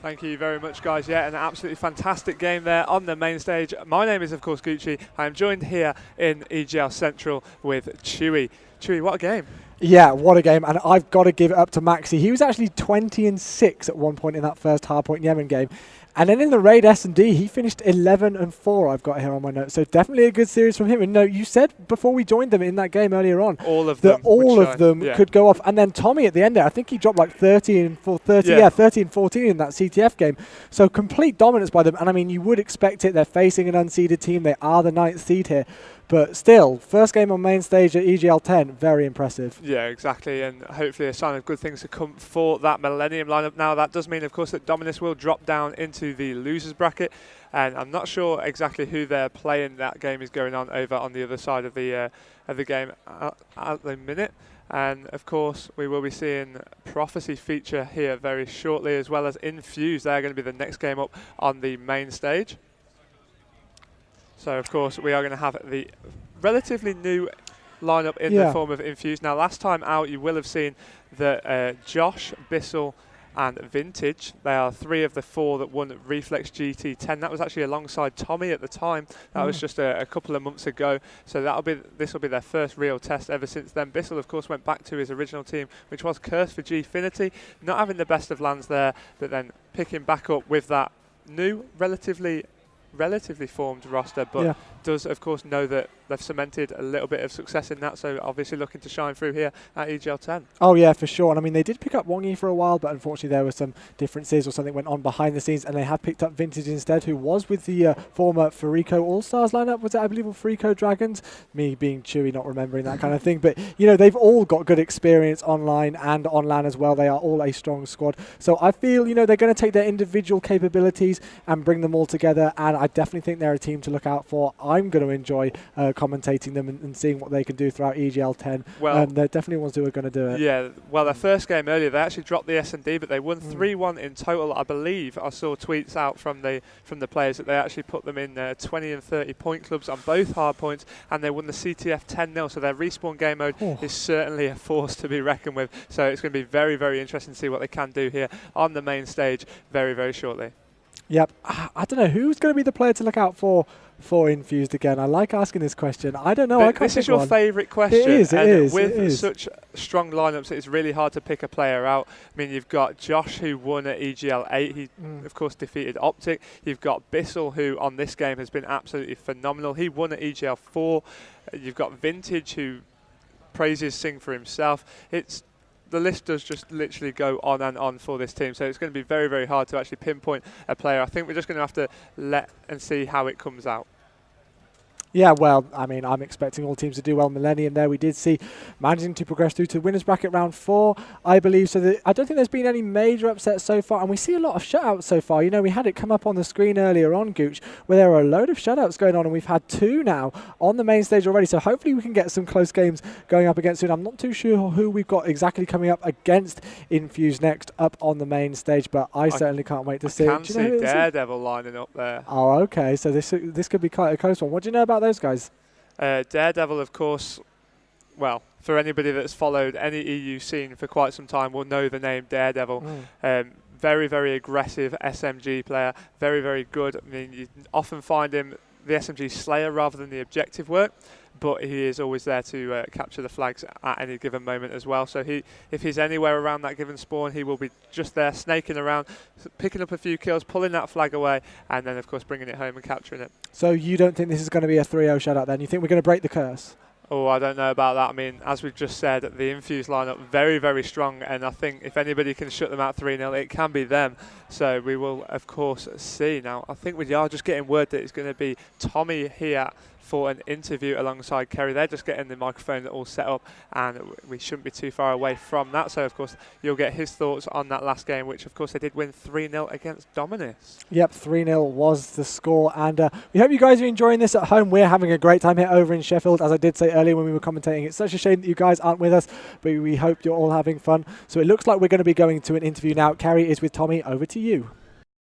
Thank you very much, guys. Yeah, an absolutely fantastic game there on the main stage. My name is, of course, Gucci. I am joined here in EGL Central with Chewy. Chewy, what a game. Yeah, what a game. And I've got to give it up to Maxi. He was actually 20-6 at one point in that first Hardpoint Yemen game. And then in the Raid S&D, he finished 11-4, I've got here on my notes. So definitely a good series from him. And no, you said before we joined them in that game earlier on, all of them could go off. And then Tommy at the end there, I think he dropped like 30 and 14 in that CTF game. So complete dominance by them. And I mean, you would expect it. They're facing an unseeded team. They are the 9th seed here. But still, first game on main stage at EGL10, very impressive. Yeah, exactly, and hopefully a sign of good things to come for that Millenium lineup. Now, that does mean, of course, that Dominus will drop down into the losers bracket, and I'm not sure exactly who they're playing. That game is going on over on the other side of the game at the minute. And, of course, we will be seeing Prophecy feature here very shortly, as well as Infuse. They're going to be the next game up on the main stage. So, of course, we are going to have the relatively new lineup in the form of Infuse. Now, last time out, you will have seen that Josh, Bissell, and Vintage, they are 3 of the 4 that won Reflex GT10. That was actually alongside Tommy at the time. That was just a couple of months ago. So this will be their first real test ever since then. Bissell, of course, went back to his original team, which was Curse for Gfinity. Not having the best of lands there, but then picking back up with that new, relatively formed roster, but does of course know that they've cemented a little bit of success in that, so obviously looking to shine through here at EGL10. Oh yeah, for sure. And I mean, they did pick up Wongi for a while, but unfortunately there were some differences or something went on behind the scenes, and they have picked up Vintage instead, who was with the former Farico All-Stars lineup, was it, I believe, Farico Dragons? Me being Chewy, not remembering that kind of thing, but you know, they've all got good experience online and on LAN as well. They are all a strong squad. So I feel, you know, they're going to take their individual capabilities and bring them all together, and I definitely think they're a team to look out for. I'm going to enjoy commentating them and seeing what they can do throughout EGL10. Well, they're definitely ones who are going to do it. Yeah, well, their first game earlier, they actually dropped the S&D, but they won 3-1 in total. I believe I saw tweets out from the players that they actually put them in 20 and 30 point clubs on both hard points, and they won the CTF 10-0. So their respawn game mode is certainly a force to be reckoned with. So it's going to be very, very interesting to see what they can do here on the main stage very, very shortly. Yep. I don't know who's going to be the player to look out for Infused again. I like asking this question. I don't know. I can't This is your favourite question. It is. With such strong lineups, it's really hard to pick a player out. I mean, you've got Josh, who won at EGL8. He, of course, defeated Optic. You've got Bissell, who on this game has been absolutely phenomenal. He won at EGL4. You've got Vintage, who praises sing for himself. The list does just literally go on and on for this team, so it's going to be very, very hard to actually pinpoint a player. I think we're just going to have to let and see how it comes out. Yeah, well, I mean, I'm expecting all teams to do well. Millenium there, we did see managing to progress through to winners bracket round 4, I believe. So I don't think there's been any major upsets so far, and we see a lot of shutouts so far. You know, we had it come up on the screen earlier on, Gooch, where there are a load of shutouts going on, and we've had 2 now on the main stage already. So hopefully we can get some close games going up against soon. I'm not too sure who we've got exactly coming up against Infuse next up on the main stage, but I certainly can't wait to see. I can see Daredevil lining up there. Oh, okay. So this could be quite a close one. What do you know about those guys? Daredevil, of course, well, for anybody that's followed any EU scene for quite some time will know the name Daredevil. Very, very aggressive SMG player, very, very good. I mean, you often find him the SMG slayer rather than the objective work, but he is always there to capture the flags at any given moment as well. So if he's anywhere around that given spawn, he will be just there snaking around, picking up a few kills, pulling that flag away, and then of course bringing it home and capturing it. So you don't think this is going to be a 3-0 shutout then? You think we're going to break the curse? Oh, I don't know about that. I mean, as we've just said, the Infuse lineup, very, very strong, and I think if anybody can shut them out 3-0, it can be them. So we will, of course, see. Now, I think we are just getting word that it's going to be Tommy here for an interview alongside Kerry. They're just getting the microphone all set up, and we shouldn't be too far away from that. So, of course, you'll get his thoughts on that last game, which, of course, they did win 3-0 against Dominus. Yep, 3-0 was the score, and we hope you guys are enjoying this at home. We're having a great time here over in Sheffield, as I did say earlier when we were commentating. It's such a shame that you guys aren't with us, but we hope you're all having fun. So it looks like we're going to be going to an interview now. Kerry is with Tommy. Over to you.